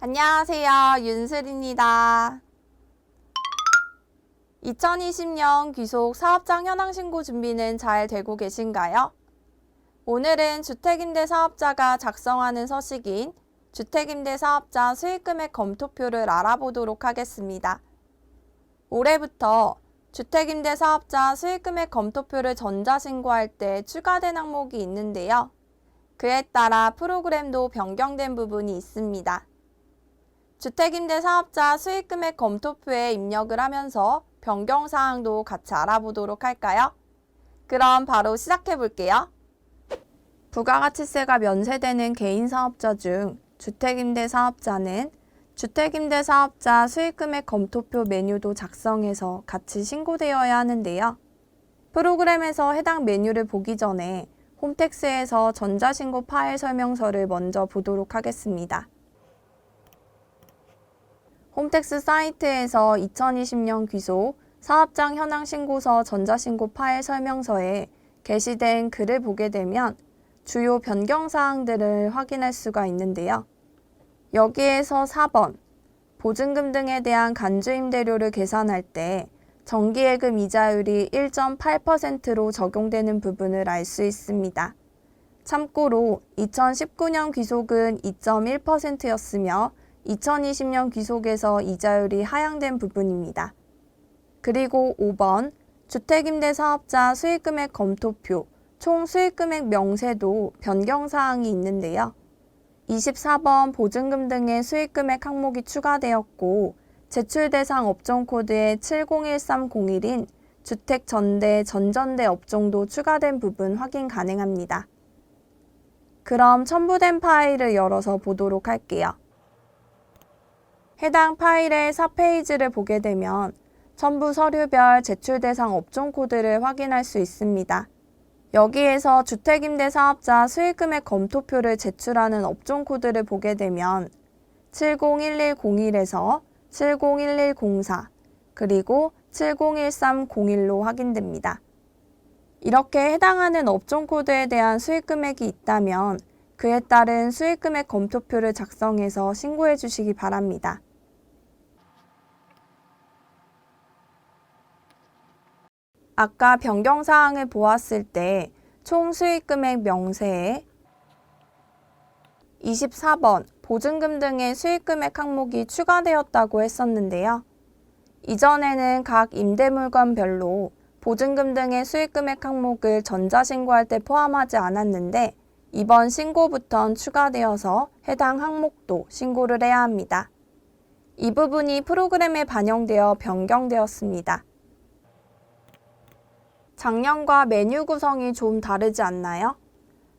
안녕하세요. 윤슬입니다. 2020년 귀속 사업장 현황 신고 준비는 잘 되고 계신가요? 오늘은 주택임대사업자가 작성하는 서식인 주택임대사업자 수익금액 검토표를 알아보도록 하겠습니다. 올해부터 주택임대사업자 수익금액 검토표를 전자신고할 때 추가된 항목이 있는데요. 그에 따라 프로그램도 변경된 부분이 있습니다. 주택임대사업자 수익금액 검토표에 입력을 하면서 변경사항도 같이 알아보도록 할까요? 그럼 바로 시작해 볼게요. 부가가치세가 면세되는 개인사업자 중 주택임대사업자는 주택임대사업자 수익금액 검토표 메뉴도 작성해서 같이 신고되어야 하는데요. 프로그램에서 해당 메뉴를 보기 전에 홈택스에서 전자신고 파일 설명서를 먼저 보도록 하겠습니다. 홈택스 사이트에서 2020년 귀속 사업장 현황 신고서 전자신고 파일 설명서에 게시된 글을 보게 되면 주요 변경사항들을 확인할 수가 있는데요. 여기에서 4번, 보증금 등에 대한 간주임대료를 계산할 때 정기예금 이자율이 1.8%로 적용되는 부분을 알 수 있습니다. 참고로 2019년 귀속은 2.1%였으며 2020년 귀속에서 이자율이 하향된 부분입니다. 그리고 5번, 주택임대사업자 수익금액 검토표, 총 수익금액 명세도 변경사항이 있는데요. 24번 보증금 등의 수익금액 항목이 추가되었고 제출 대상 업종 코드에 701301인 주택 전대, 전전대 업종도 추가된 부분 확인 가능합니다. 그럼 첨부된 파일을 열어서 보도록 할게요. 해당 파일의 4페이지를 보게 되면 첨부 서류별 제출 대상 업종 코드를 확인할 수 있습니다. 여기에서 주택임대사업자 수익금액 검토표를 제출하는 업종 코드를 보게 되면 701101에서 701104 그리고 701301로 확인됩니다. 이렇게 해당하는 업종 코드에 대한 수익금액이 있다면 그에 따른 수익금액 검토표를 작성해서 신고해 주시기 바랍니다. 아까 변경사항을 보았을 때 총 수익금액 명세에 24번 보증금 등의 수익금액 항목이 추가되었다고 했었는데요. 이전에는 각 임대물건별로 보증금 등의 수익금액 항목을 전자신고할 때 포함하지 않았는데 이번 신고부터는 추가되어서 해당 항목도 신고를 해야 합니다. 이 부분이 프로그램에 반영되어 변경되었습니다. 작년과 메뉴 구성이 좀 다르지 않나요?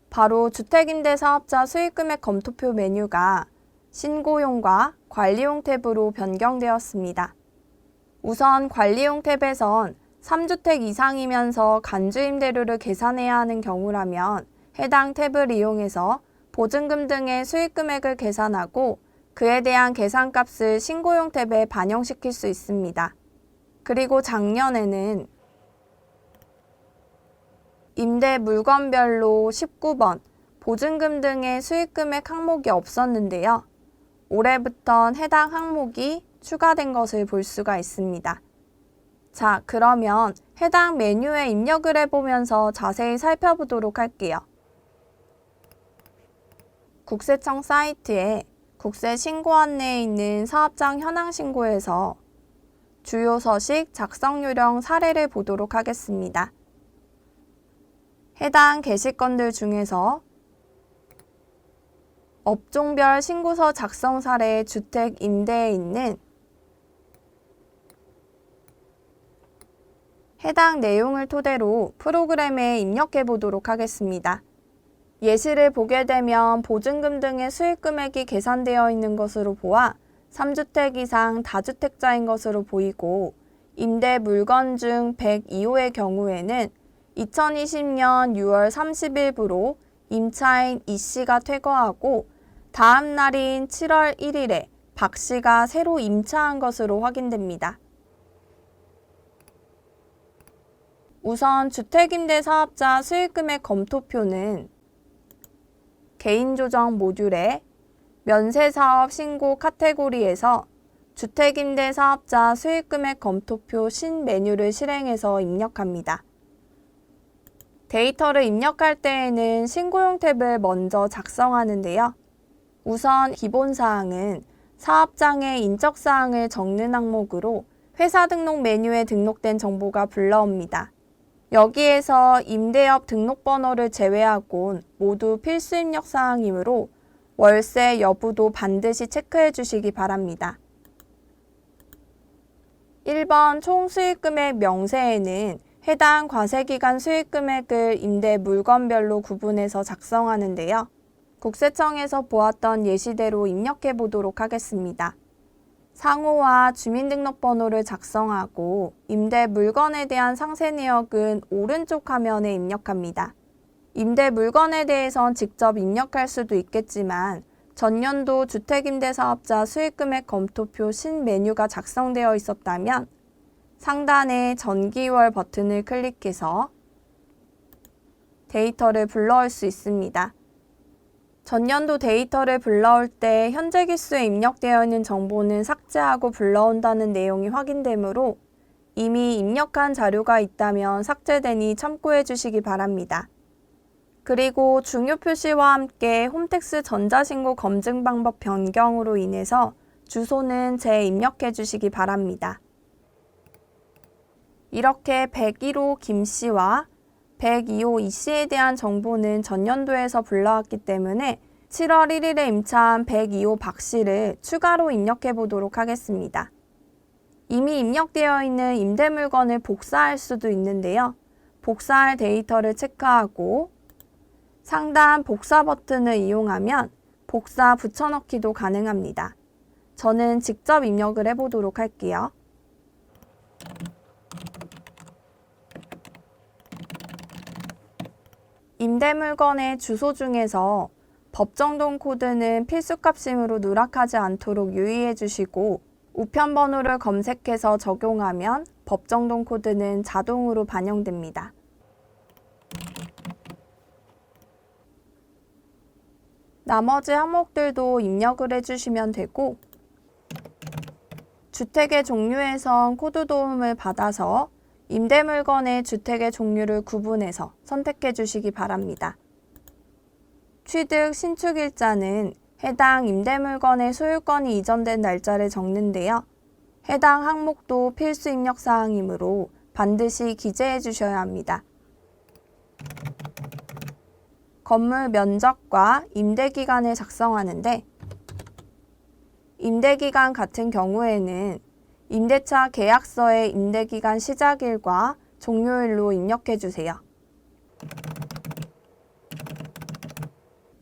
바로 주택임대사업자 수익금액 검토표 메뉴가 신고용과 관리용 탭으로 변경되었습니다. 우선 관리용 탭에선 3주택 이상이면서 간주임대료를 계산해야 하는 경우라면 해당 탭을 이용해서 보증금 등의 수익금액을 계산하고 그에 대한 계산값을 신고용 탭에 반영시킬 수 있습니다. 그리고 작년에는 임대 물건별로 19번 보증금 등의 수익금액 항목이 없었는데요. 올해부턴 해당 항목이 추가된 것을 볼 수가 있습니다. 자, 그러면 해당 메뉴에 입력을 해보면서 자세히 살펴보도록 할게요. 국세청 사이트에 국세 신고 안내에 있는 사업장 현황 신고에서 주요 서식 작성 요령 사례를 보도록 하겠습니다. 해당 게시건들 중에서 업종별 신고서 작성 사례 주택 임대에 있는 해당 내용을 토대로 프로그램에 입력해 보도록 하겠습니다. 예시를 보게 되면 보증금 등의 수익금액이 계산되어 있는 것으로 보아 3주택 이상 다주택자인 것으로 보이고 임대 물건 중 102호의 경우에는 2020년 6월 30일부로 임차인 E씨가 퇴거하고 다음 날인 7월 1일에 박씨가 새로 임차한 것으로 확인됩니다. 우선 주택임대사업자 수익금액 검토표는 개인조정 모듈에 면세사업 신고 카테고리에서 주택임대사업자 수익금액 검토표 신메뉴를 실행해서 입력합니다. 데이터를 입력할 때에는 신고용 탭을 먼저 작성하는데요. 우선 기본사항은 사업장의 인적사항을 적는 항목으로 회사 등록 메뉴에 등록된 정보가 불러옵니다. 여기에서 임대업 등록번호를 제외하곤 모두 필수 입력사항이므로 월세 여부도 반드시 체크해 주시기 바랍니다. 1번 총수익금액 명세에는 해당 과세기간 수익금액을 임대 물건별로 구분해서 작성하는데요. 국세청에서 보았던 예시대로 입력해 보도록 하겠습니다. 상호와 주민등록번호를 작성하고 임대 물건에 대한 상세 내역은 오른쪽 화면에 입력합니다. 임대 물건에 대해선 직접 입력할 수도 있겠지만 전년도 주택임대사업자 수익금액 검토표 신메뉴가 작성되어 있었다면 상단의 전기월 버튼을 클릭해서 데이터를 불러올 수 있습니다. 전년도 데이터를 불러올 때 현재 기수에 입력되어 있는 정보는 삭제하고 불러온다는 내용이 확인되므로 이미 입력한 자료가 있다면 삭제되니 참고해 주시기 바랍니다. 그리고 중요 표시와 함께 홈택스 전자신고 검증 방법 변경으로 인해서 주소는 재입력해 주시기 바랍니다. 이렇게 101호 김씨와 102호 이씨에 대한 정보는 전년도에서 불러왔기 때문에 7월 1일에 임차한 102호 박씨를 추가로 입력해 보도록 하겠습니다. 이미 입력되어 있는 임대 물건을 복사할 수도 있는데요. 복사할 데이터를 체크하고 상단 복사 버튼을 이용하면 복사 붙여넣기도 가능합니다. 저는 직접 입력을 해보도록 할게요. 임대 물건의 주소 중에서 법정동 코드는 필수값이므로 누락하지 않도록 유의해 주시고 우편 번호를 검색해서 적용하면 법정동 코드는 자동으로 반영됩니다. 나머지 항목들도 입력을 해주시면 되고 주택의 종류에선 코드 도움을 받아서 임대 물건의 주택의 종류를 구분해서 선택해 주시기 바랍니다. 취득 신축일자는 해당 임대 물건의 소유권이 이전된 날짜를 적는데요. 해당 항목도 필수 입력 사항이므로 반드시 기재해 주셔야 합니다. 건물 면적과 임대기간을 작성하는데 임대기간 같은 경우에는 임대차 계약서의 임대기간 시작일과 종료일로 입력해 주세요.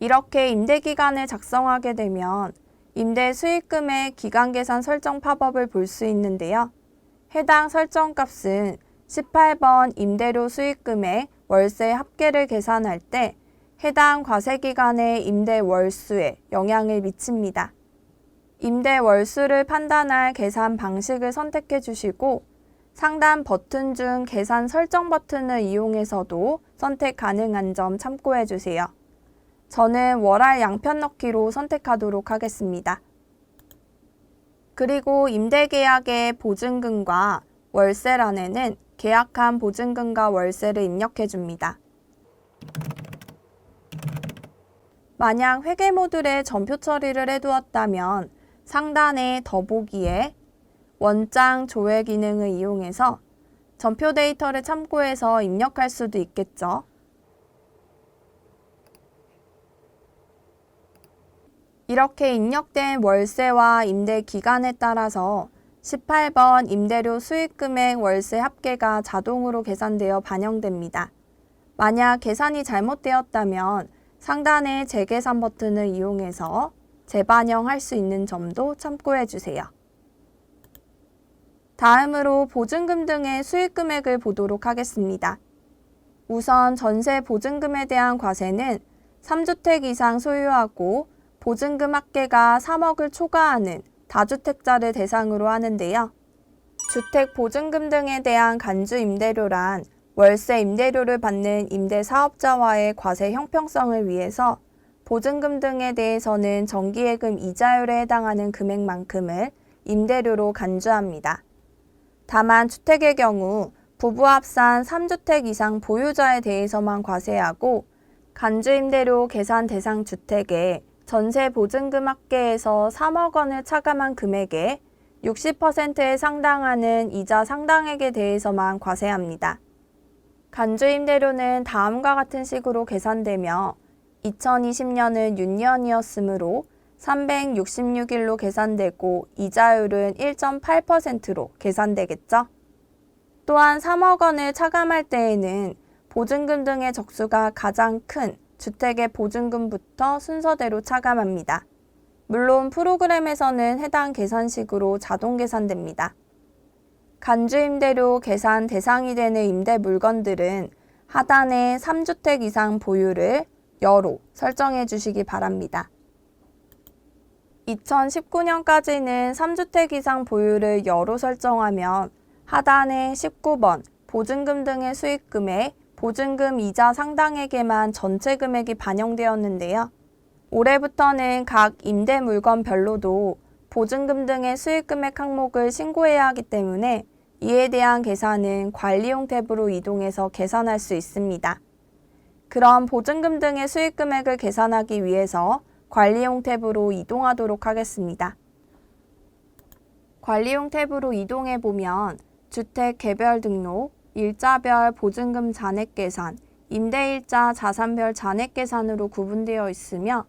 이렇게 임대기간을 작성하게 되면 임대 수익금의 기간계산 설정 팝업을 볼 수 있는데요. 해당 설정값은 18번 임대료 수익금액 월세 합계를 계산할 때 해당 과세기간의 임대 월수에 영향을 미칩니다. 임대 월수를 판단할 계산 방식을 선택해 주시고 상단 버튼 중 계산 설정 버튼을 이용해서도 선택 가능한 점 참고해 주세요. 저는 월할 양편 넣기로 선택하도록 하겠습니다. 그리고 임대계약의 보증금과 월세란에는 계약한 보증금과 월세를 입력해 줍니다. 만약 회계 모듈에 전표 처리를 해두었다면 상단의 더보기에 원장 조회 기능을 이용해서 전표 데이터를 참고해서 입력할 수도 있겠죠. 이렇게 입력된 월세와 임대 기간에 따라서 18번 임대료 수익금액 월세 합계가 자동으로 계산되어 반영됩니다. 만약 계산이 잘못되었다면 상단의 재계산 버튼을 이용해서 재반영할 수 있는 점도 참고해 주세요. 다음으로 보증금 등의 수익금액을 보도록 하겠습니다. 우선 전세 보증금에 대한 과세는 3주택 이상 소유하고 보증금 합계가 3억을 초과하는 다주택자를 대상으로 하는데요. 주택 보증금 등에 대한 간주 임대료란 월세 임대료를 받는 임대 사업자와의 과세 형평성을 위해서 보증금 등에 대해서는 정기예금 이자율에 해당하는 금액만큼을 임대료로 간주합니다. 다만 주택의 경우 부부 합산 3주택 이상 보유자에 대해서만 과세하고 간주임대료 계산 대상 주택에 전세 보증금 합계해서 3억 원을 차감한 금액의 60%에 상당하는 이자 상당액에 대해서만 과세합니다. 간주임대료는 다음과 같은 식으로 계산되며 2020년은 윤년이었으므로 366일로 계산되고 이자율은 1.8%로 계산되겠죠. 또한 3억 원을 차감할 때에는 보증금 등의 적수가 가장 큰 주택의 보증금부터 순서대로 차감합니다. 물론 프로그램에서는 해당 계산식으로 자동 계산됩니다. 간주임대료 계산 대상이 되는 임대 물건들은 하단에 3주택 이상 보유를 여로 설정해 주시기 바랍니다. 2019년까지는 3주택 이상 보유를 여로 설정하면 하단에 19번 보증금 등의 수익금액, 보증금 이자 상당액에만 전체 금액이 반영되었는데요. 올해부터는 각 임대 물건별로도 보증금 등의 수익금액 항목을 신고해야 하기 때문에 이에 대한 계산은 관리용 탭으로 이동해서 계산할 수 있습니다. 그럼 보증금 등의 수익금액을 계산하기 위해서 관리용 탭으로 이동하도록 하겠습니다. 관리용 탭으로 이동해 보면 주택 개별 등록, 일자별 보증금 잔액 계산, 임대일자 자산별 잔액 계산으로 구분되어 있으며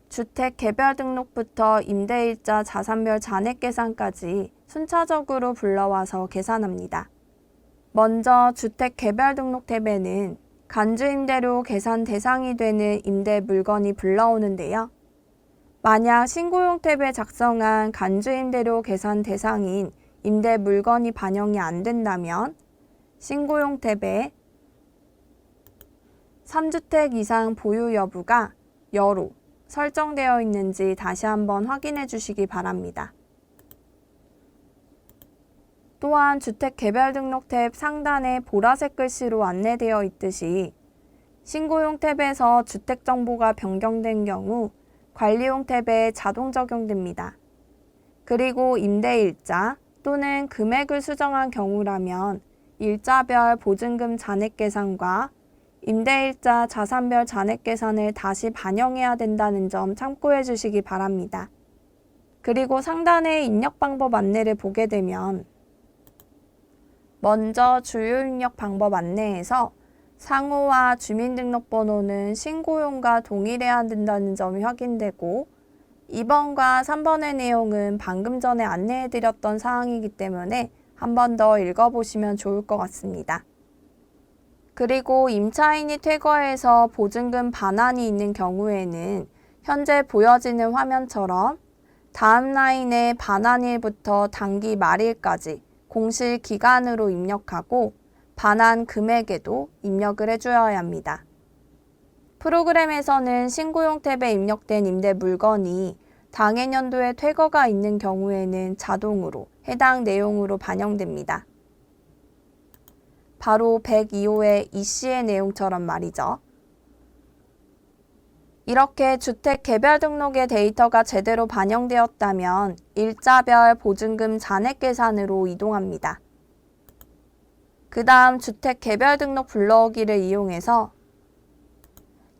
주택 개별 등록부터 임대일자 자산별 잔액 계산까지 순차적으로 불러와서 계산합니다. 먼저 주택 개별 등록 탭에는 간주임대료 계산 대상이 되는 임대 물건이 불러오는데요. 만약 신고용 탭에 작성한 간주임대료 계산 대상인 임대 물건이 반영이 안 된다면 신고용 탭에 3주택 이상 보유 여부가 여로 설정되어 있는지 다시 한번 확인해 주시기 바랍니다. 또한 주택 개별 등록 탭 상단에 보라색 글씨로 안내되어 있듯이 신고용 탭에서 주택 정보가 변경된 경우 관리용 탭에 자동 적용됩니다. 그리고 임대일자 또는 금액을 수정한 경우라면 일자별 보증금 잔액 계산과 임대일자 자산별 잔액 계산을 다시 반영해야 된다는 점 참고해 주시기 바랍니다. 그리고 상단의 입력 방법 안내를 보게 되면 먼저 주요 입력 방법 안내에서 상호와 주민등록번호는 신고용과 동일해야 된다는 점이 확인되고 2번과 3번의 내용은 방금 전에 안내해드렸던 사항이기 때문에 한 번 더 읽어보시면 좋을 것 같습니다. 그리고 임차인이 퇴거해서 보증금 반환이 있는 경우에는 현재 보여지는 화면처럼 다음 라인에 반환일부터 당기 말일까지 공실 기간으로 입력하고 반환 금액에도 입력을 해주어야 합니다. 프로그램에서는 신고용 탭에 입력된 임대 물건이 당해년도에 퇴거가 있는 경우에는 자동으로 해당 내용으로 반영됩니다. 바로 102호의 이씨의 내용처럼 말이죠. 이렇게 주택 개별 등록의 데이터가 제대로 반영되었다면 일자별 보증금 잔액 계산으로 이동합니다. 그 다음 주택 개별 등록 불러오기를 이용해서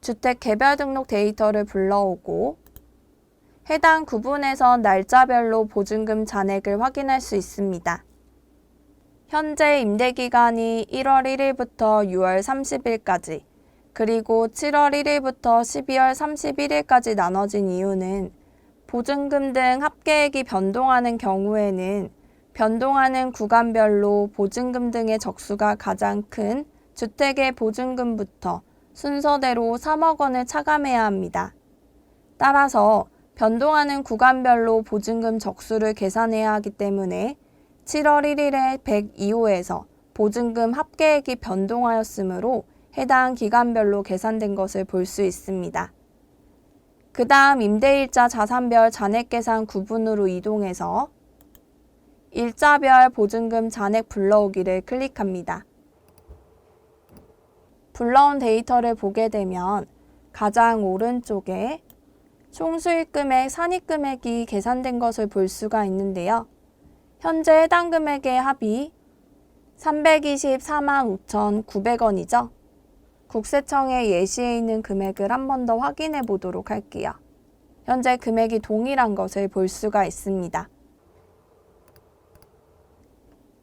주택 개별 등록 데이터를 불러오고 해당 구분에서 날짜별로 보증금 잔액을 확인할 수 있습니다. 현재 임대기간이 1월 1일부터 6월 30일까지 그리고 7월 1일부터 12월 31일까지 나눠진 이유는 보증금 등 합계액이 변동하는 경우에는 변동하는 구간별로 보증금 등의 적수가 가장 큰 주택의 보증금부터 순서대로 3억 원을 차감해야 합니다. 따라서 변동하는 구간별로 보증금 적수를 계산해야 하기 때문에 7월 1일에 102호에서 보증금 합계액이 변동하였으므로 해당 기간별로 계산된 것을 볼 수 있습니다. 그 다음 임대일자 자산별 잔액 계산 구분으로 이동해서 일자별 보증금 잔액 불러오기를 클릭합니다. 불러온 데이터를 보게 되면 가장 오른쪽에 총 수익금액 산입금액이 계산된 것을 볼 수가 있는데요. 현재 해당 금액의 합이 324만 5,900원이죠. 국세청의 예시에 있는 금액을 한 번 더 확인해 보도록 할게요. 현재 금액이 동일한 것을 볼 수가 있습니다.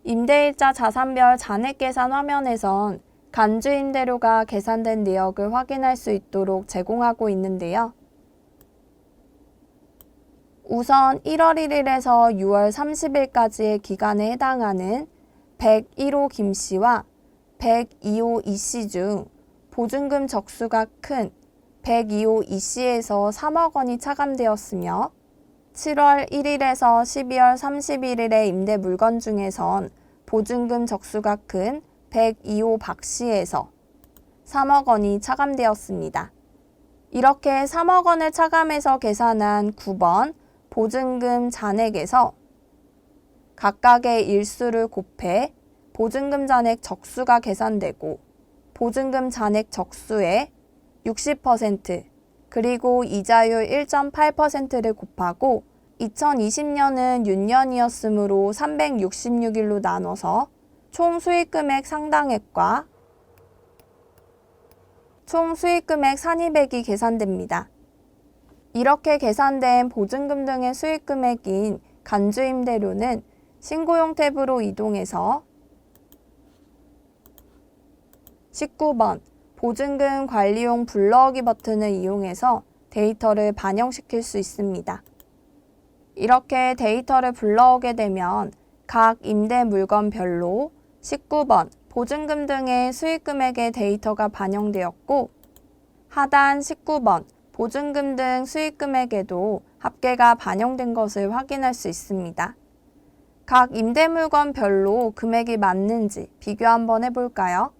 임대일자 자산별 잔액계산 화면에선 간주임대료가 계산된 내역을 확인할 수 있도록 제공하고 있는데요. 우선 1월 1일에서 6월 30일까지의 기간에 해당하는 101호 김씨와 102호 이씨 중 보증금 적수가 큰 102호 이씨에서 3억 원이 차감되었으며 7월 1일에서 12월 31일의 임대 물건 중에선 보증금 적수가 큰 102호 박씨에서 3억 원이 차감되었습니다. 이렇게 3억 원을 차감해서 계산한 9번 보증금 잔액에서 각각의 일수를 곱해 보증금 잔액 적수가 계산되고 보증금 잔액 적수의 60% 그리고 이자율 1.8%를 곱하고 2020년은 윤년이었으므로 366일로 나눠서 총 수익금액 상당액과 총 수익금액 산입액이 계산됩니다. 이렇게 계산된 보증금 등의 수익금액인 간주임대료는 신고용 탭으로 이동해서 19번 보증금 관리용 불러오기 버튼을 이용해서 데이터를 반영시킬 수 있습니다. 이렇게 데이터를 불러오게 되면 각 임대 물건별로 19번 보증금 등의 수익금액의 데이터가 반영되었고 하단 19번 보증금 등 수익금액에도 합계가 반영된 것을 확인할 수 있습니다. 각 임대 물건별로 금액이 맞는지 비교 한번 해볼까요?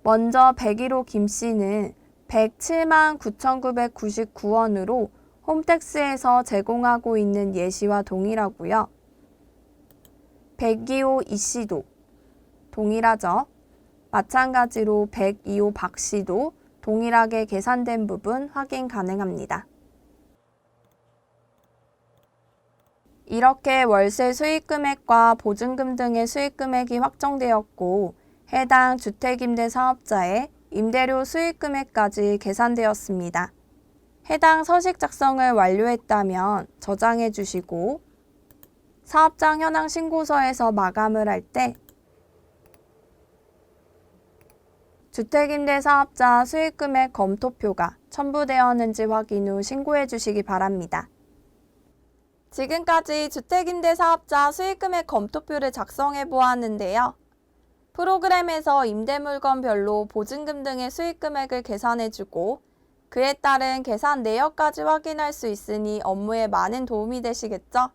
먼저 101호 김씨는 107만 9,999원으로 홈택스에서 제공하고 있는 예시와 동일하고요. 102호 이씨도 동일하죠. 마찬가지로 102호 박씨도 동일하게 계산된 부분 확인 가능합니다. 이렇게 월세 수익금액과 보증금 등의 수익금액이 확정되었고 해당 주택임대 사업자의 임대료 수익금액까지 계산되었습니다. 해당 서식 작성을 완료했다면 저장해 주시고 사업장 현황 신고서에서 마감을 할 때 주택임대 사업자 수익금액 검토표가 첨부되었는지 확인 후 신고해 주시기 바랍니다. 지금까지 주택임대 사업자 수익금액 검토표를 작성해 보았는데요. 프로그램에서 임대물건별로 보증금 등의 수익금액을 계산해주고 그에 따른 계산 내역까지 확인할 수 있으니 업무에 많은 도움이 되시겠죠?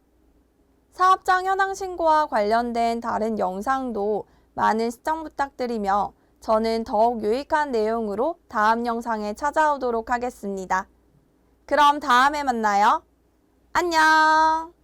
사업장 현황 신고와 관련된 다른 영상도 많은 시청 부탁드리며 저는 더욱 유익한 내용으로 다음 영상에 찾아오도록 하겠습니다. 그럼 다음에 만나요. 안녕!